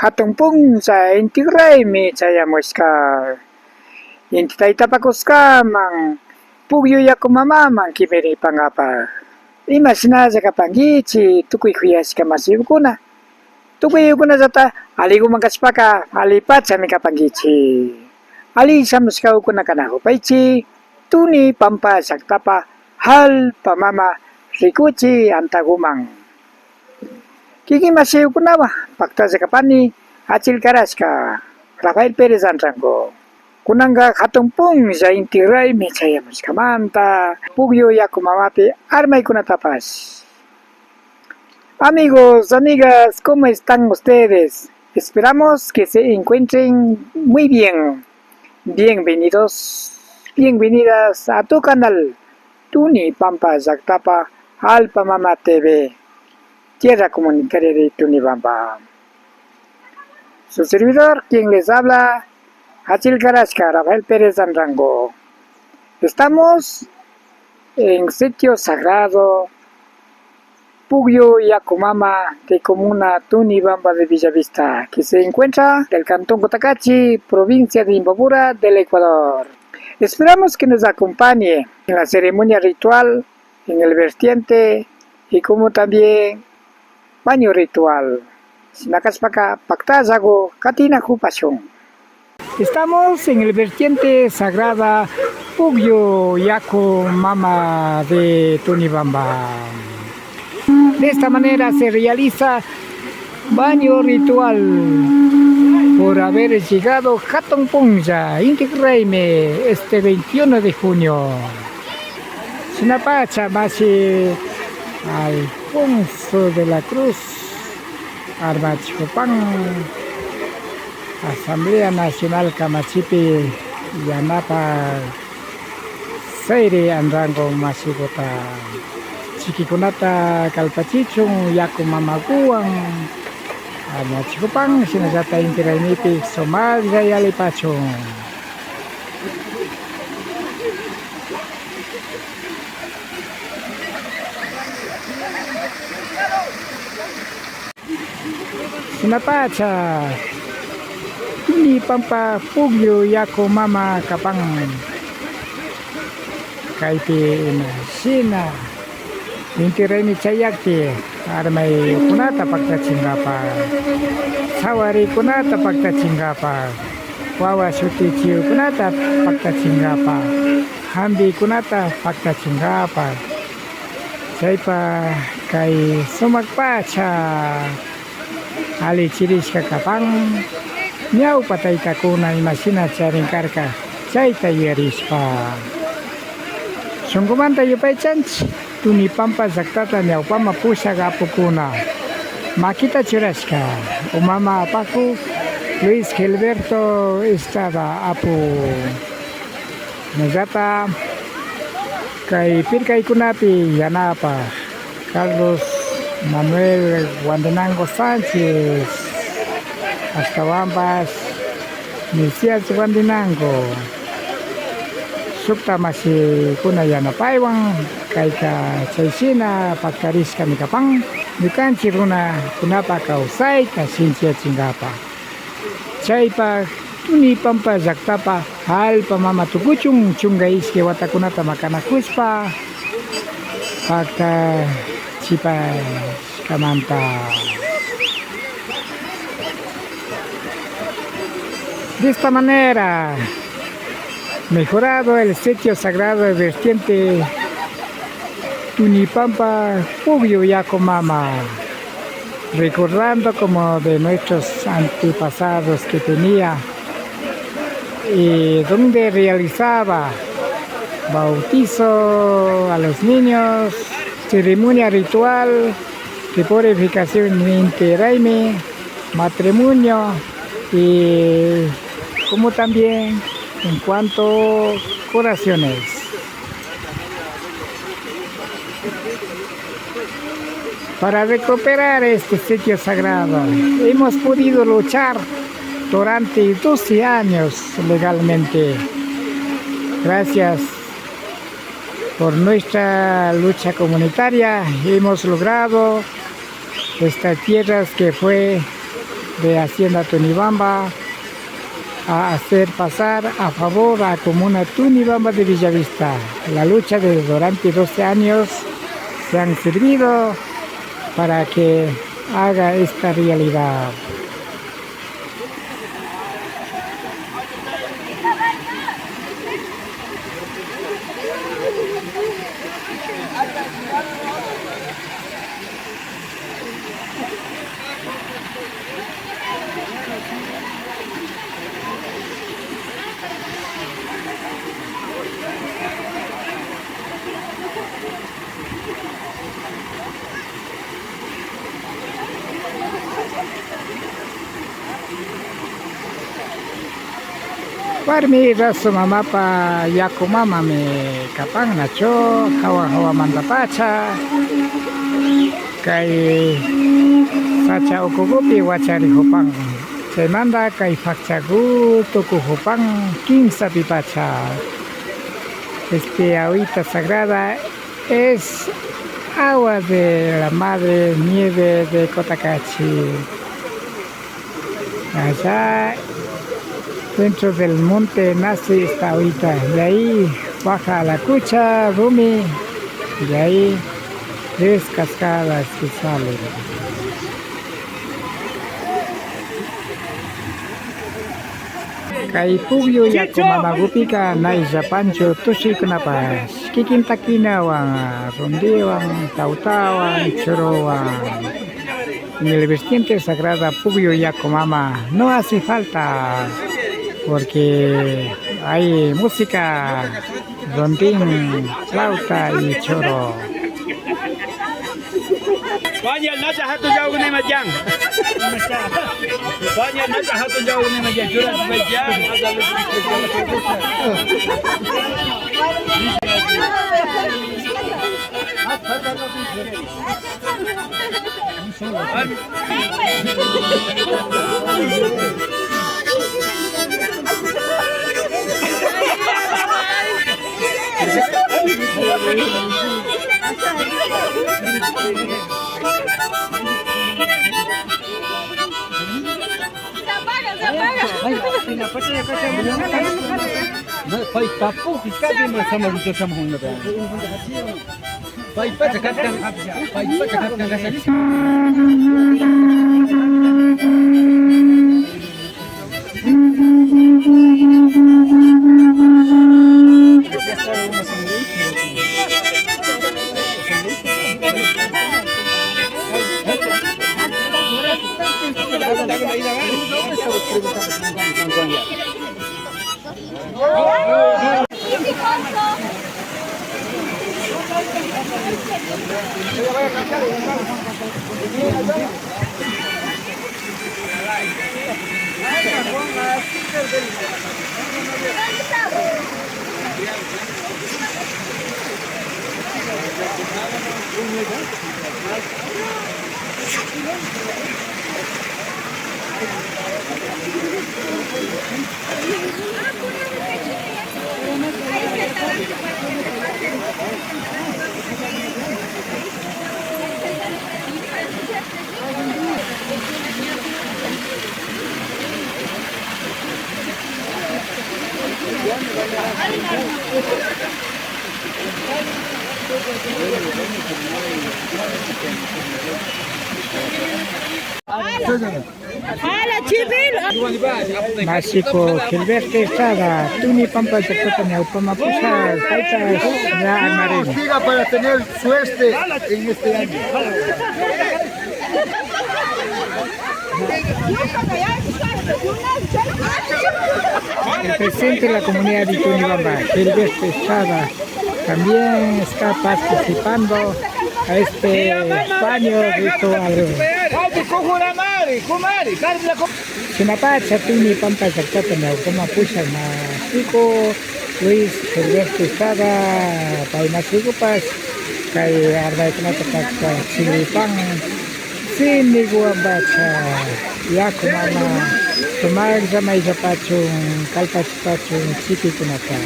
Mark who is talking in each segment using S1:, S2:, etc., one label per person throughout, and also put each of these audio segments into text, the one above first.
S1: hatun puncha intigraymi chayamushka. Inti taytapakusqaman puqyu yakumamaman qipiripanapaq. Imashinalla kapankichik tukuy kuyashka masiyukuna. Tukuykunallata allikuman kashpaqa allipachami kapankichik. Alli shamushka ukuna kanakupaychik Tuni Pampa llaqtapa hallp'a mama rikuchik antakuman. Kikin masiyukunawan paqtalla kapani achillkarashka Rafael Pérez Antranco. Kunanqa hatun punlla inti raymi chayamushkamanta puqyu yakumamapi armaykunatapas. Amigos, amigas, ¿cómo están ustedes? Esperamos que se encuentren muy bien. Bienvenidos, bienvenidas a tu canal Tuni Pampa Llaqtapa Hallp'a Mama TV, Tierra Comunitaria de Tunipampa. Su servidor, quien les habla, Achilcarashka, Rafael Pérez Antranco. Estamos en sitio sagrado Puqyu Yakumama de comuna Tunipampa de Villavista, que se encuentra del cantón Cotacachi, provincia de Imbabura del Ecuador. Esperamos que nos acompañe en la ceremonia ritual, en el vertiente y como también baño ritual. Sinakaspaka Pactazago Katina Jupashon. Estamos en el vertiente sagrada Puqyu Yakumama de Tunipampa. De esta manera se realiza baño ritual por haber llegado Hatun Punlla Inti Raymi este 21 de junio. Sinapacha Masi Alfonso de la Cruz Armachupán Asamblea Nacional Camachipi Yanapa Seire Antranco Masibota Chiquiconata Calpachichun Yakumamaguan Armachupán Sinajata Inti Raymi Somalia y Alipachun. Sinapacha Tunipampa Puqyu Yakumama Kapang Kaipi Sina Inti Raymi Chayakti Armay Kunata Pakta Chingapa Sawari Kunata Pakta Chingapa Wawa Shutichi Kunata Pakta Chingapa Hambi Kunata Pakta Chingapa Chaypa Kai Sumakpacha Ali Chirishka Kapang Nyau Pataita Kuna Imashina Charinkarka Chaita Yarishpa Shungumanta Yupay Chanchi Tunipampa Llaqtata Ñawpama Pushaqa apukuna Makita Churashka Umama Apaku Luis Gilberto Estrada Apu Negata Kay Pirkaykunapi Yanapa Carlos Manuel Guandenango Sánchez Astabambas Misias Guandenango Sukta Masi Kuna Yanapaywan Kaika Chaysina Pakariska Mikapang Mikanchi Runa Kunapa Kausay Kasinsia Chingapa Chaypa Tunipampa Llaqtapa Hallp'a Mama Tukuchun Chungaiski Watakunata Makanakuspa Pakta Chipa Kamanta. De esta manera mejorado el sitio sagrado del vertiente Tunipampa Puqyu Yakumama, recordando como de nuestros antepasados que tenía y donde realizaba bautizo a los niños, ceremonia ritual de purificación Inti Raymi, matrimonio y como también en cuanto a curaciones. Para recuperar este sitio sagrado hemos podido luchar durante 12 años legalmente. Gracias por nuestra lucha comunitaria hemos logrado estas tierras que fue de Hacienda Tunibamba a hacer pasar a favor a la comuna Tunibamba de Villavista. La lucha de durante 12 años se han servido para que haga esta realidad. Warmi raso mama pa yaku mama me kapang nacho hawa mandapacha kai sacha okugupi wachari hopang se manda kai fakchagu toku hopang 15 pipacha. Agüita sagrada es agua de la madre nieve de Cotacachi. Allá dentro del monte nace esta agüita, de ahí baja a la cucha, Rumi, y de ahí 3 cascadas que salen. Kay pugyo yaku mamagupika naisya pancho tushikunapas kikintakinawan rondiwan tautawan chorowan. En el vertiente sagrada pugyo yaku mama no hace falta porque hay música, rondín, flauta y choro.
S2: Banyak nasa hatu jauh ni macam. Banyak nasa hatu jauh ni macam. Jurat macam. Pai tapu kita di sama kita sama hong nada. Pai cakapkan kasar.
S1: Masiko Gilberto Estrada, Tuni Pampa Chacotana, Pamapusa, Paitas, ya Almarín.
S3: Siga para tener suerte en este año.
S1: El presidente de la comunidad de Tunibamba, Gilberto Estrada, también está participando a este baño ritual. Sinapacha Tuni Pampa Chacotana, Pamapusa, Masiko, Luis Gilberto Estrada, Paimasugupas, Kay Arday Knataka, Silipang, Siniguabacha, Yaku Mama, Tumag Zamay Zapachung, Kalpachpachung, Siki Kunata.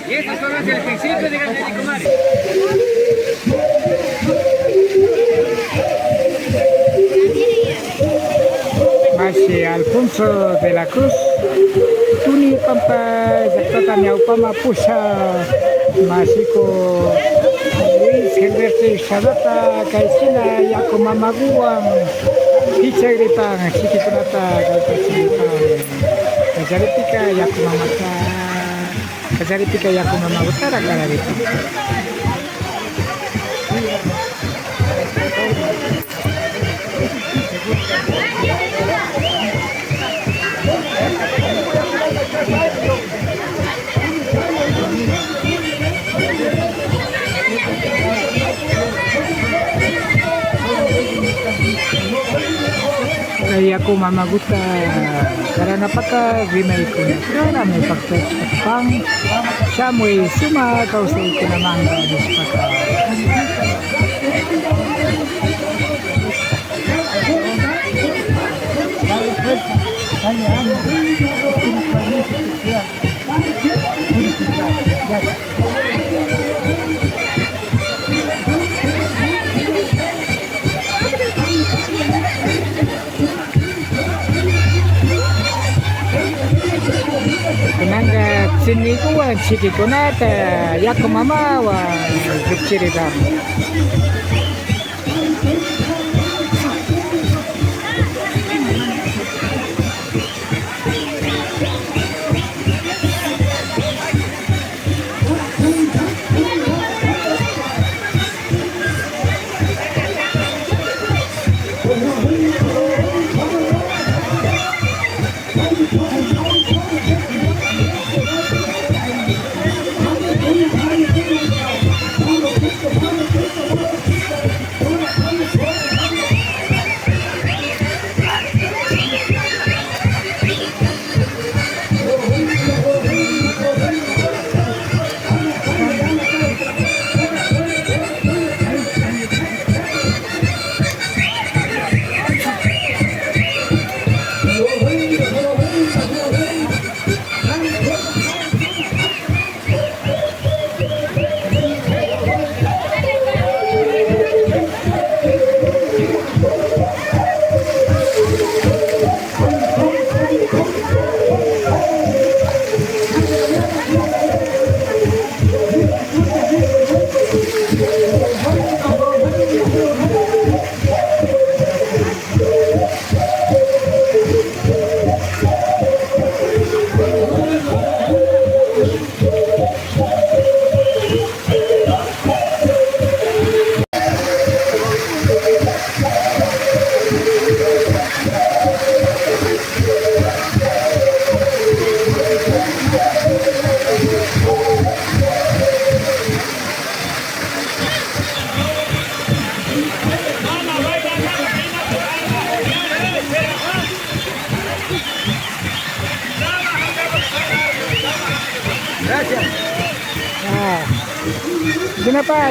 S1: Y este solo es el principio de Comare. Masih Alfonso de la Cruz, Tuni Pampa, Jakarta Nyawpama Pusha, masih ko Luis Gilberto Sadata, Kaisina Yakumamaguang, Hicagritang, Sikipunata, Kaisipang, Kajaripika Yakumamata, Kajaripika Yakumamagutara, Kararita. Kaya ako mamaguta karena napaka rimay ko na karena may pagtatapang siya mo'y suma kausay ko naman ganis paka Kenanga sini ko siki ko na ta yak mama wa gupchiri dam. Kenapa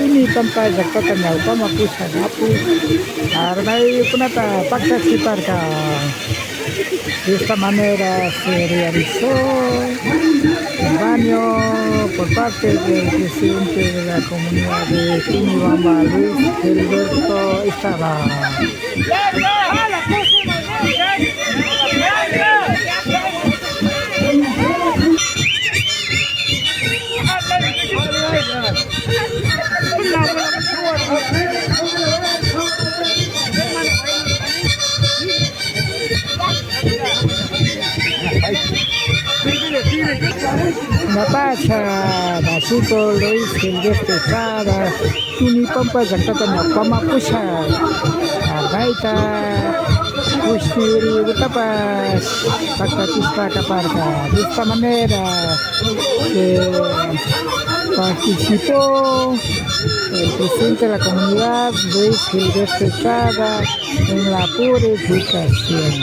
S1: ini tempat Jakarta Nyawpama Pusha Napu karena punata participar de esta manera se realizó el baño por parte del presidente de la comunidad de Tinibamba, Luis Gilberto Estrada. Napacha, Nasuko, Luis Gilberto Estrada, Tuni Pampa, Jakarta Nyawpama Pusha, Baita, Kusiri, Utapas, Pakatista Caparca. De esta manera participó el presidente de la comunidad, Luis Gilberto Estrada, en la purificación.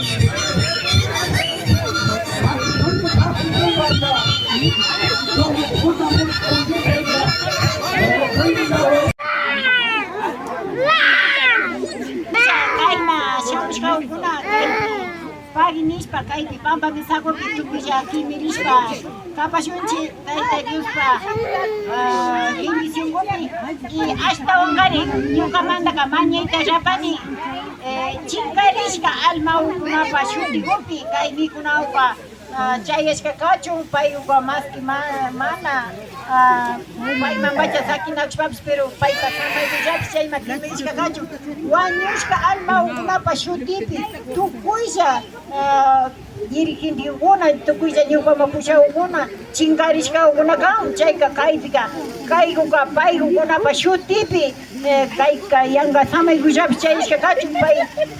S4: Pagi nis mirishpa kaypi pampa misakupi tukulla aquí mirishpa kapashunchi Tayta Diospa bendicionkumi y hasta wangari ñukamanta mañayta rapani chinkarishka alma ukunapa shutikupi kay mikunawpa chayashka kachun payupa maski mana payman bacha sakinakushpapish pero payta samaykullapish chayma kimirishka kachun wañushka alma ukunapa shutipi tukuylla dirigentinkuna tukuylla ñuqama pushaykuna chinkarishkakuna kan chayka kaypika kaykuka paykunapa shutipi kayka yanka samaykullapish chayashka kachun pay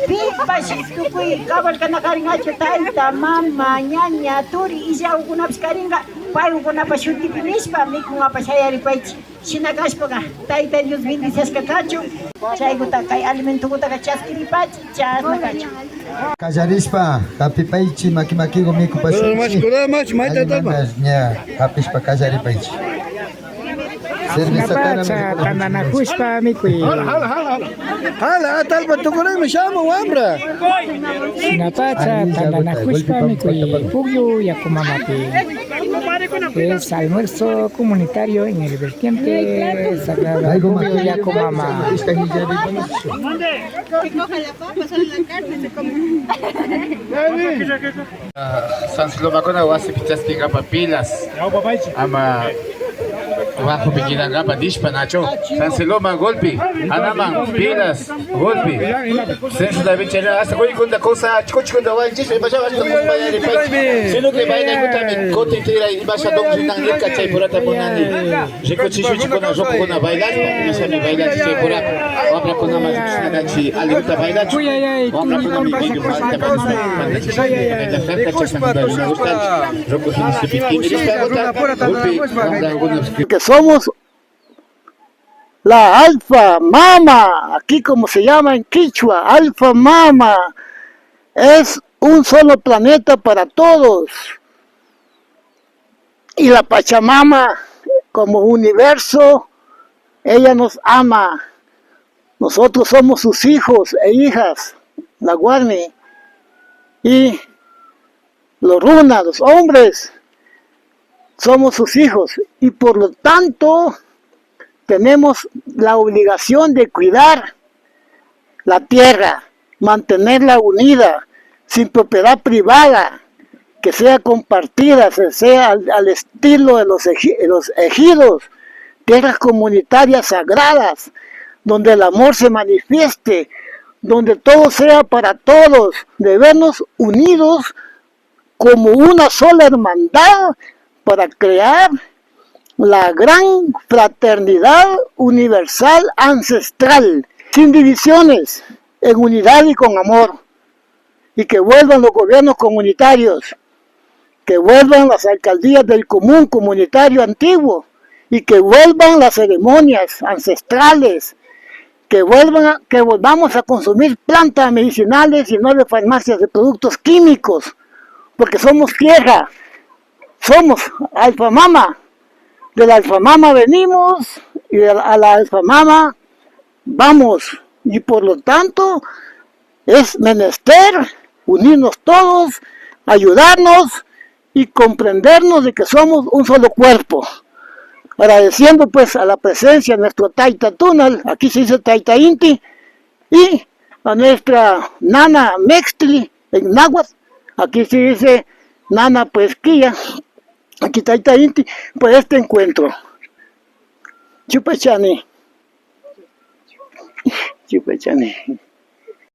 S4: pipash tukuy kabalkana karingachu tayta mama ñaña turi illawkunapish karinga paykunapa shutipi nishpa mikungapash hayaripaychik shina kashpaqa Tayta Dios bendiciashka kachun chaykuta kay alimentukutaqa chaskiripachik chasna kachun
S3: Kallarispa, kapipaychi, makimakigo miku pasunchi. Ña, kapishpa kallaripaychi.
S1: Sinapacha, tananakushpa mikuy.
S2: Hala, talpa tukuray mo siya mo, wambra.
S1: Sinapacha, tananakushpa mikuy. Pugyo yakumamati. Es almuerzo comunitario en el vertiente Sagrada Pugyo Yakumama.
S5: San Silomacona wasi pichaski kapa pilas ama bajo piquina kapa dishpa nacho San Siloma golpe anaman pilas golpe senso da bichera hasta coi con la cosa chico va chico vaya hasta muy vaya de país sino que vaya gusta mi cote tira y vaya don jitan el cachay por ata ponani chico chico na joco con bailar no se me bailar chico por ata habla con más nada chi alita bailar habla con mi video
S6: que somos la Alfa Mama, aquí como se llama en Quichua, Alfa Mama, es un solo planeta para todos. Y la Pachamama, como universo, ella nos ama. Nosotros somos sus hijos e hijas, la Guarni. Y los runas, los hombres, somos sus hijos y por lo tanto tenemos la obligación de cuidar la tierra, mantenerla unida, sin propiedad privada, que sea compartida, sea al estilo de los ejidos, tierras comunitarias sagradas, donde el amor se manifieste, donde todo sea para todos, de vernos unidos como una sola hermandad para crear la gran fraternidad universal ancestral, sin divisiones, en unidad y con amor, y que vuelvan los gobiernos comunitarios, que vuelvan las alcaldías del común comunitario antiguo, y que vuelvan las ceremonias ancestrales, que volvamos a consumir plantas medicinales y no de farmacias de productos químicos, porque somos tierra, somos Alfa Mama, de la Alfa Mama venimos y a la Alfa Mama vamos, y por lo tanto es menester unirnos todos, ayudarnos y comprendernos de que somos un solo cuerpo. Agradeciendo pues a la presencia de nuestro Taita Tunal, aquí se dice Taita Inti, y a nuestra Nana Mextli en náhuatl, aquí se dice Nana Pesquilla, aquí Taita Inti, por este encuentro. Chupachani. Chupachani.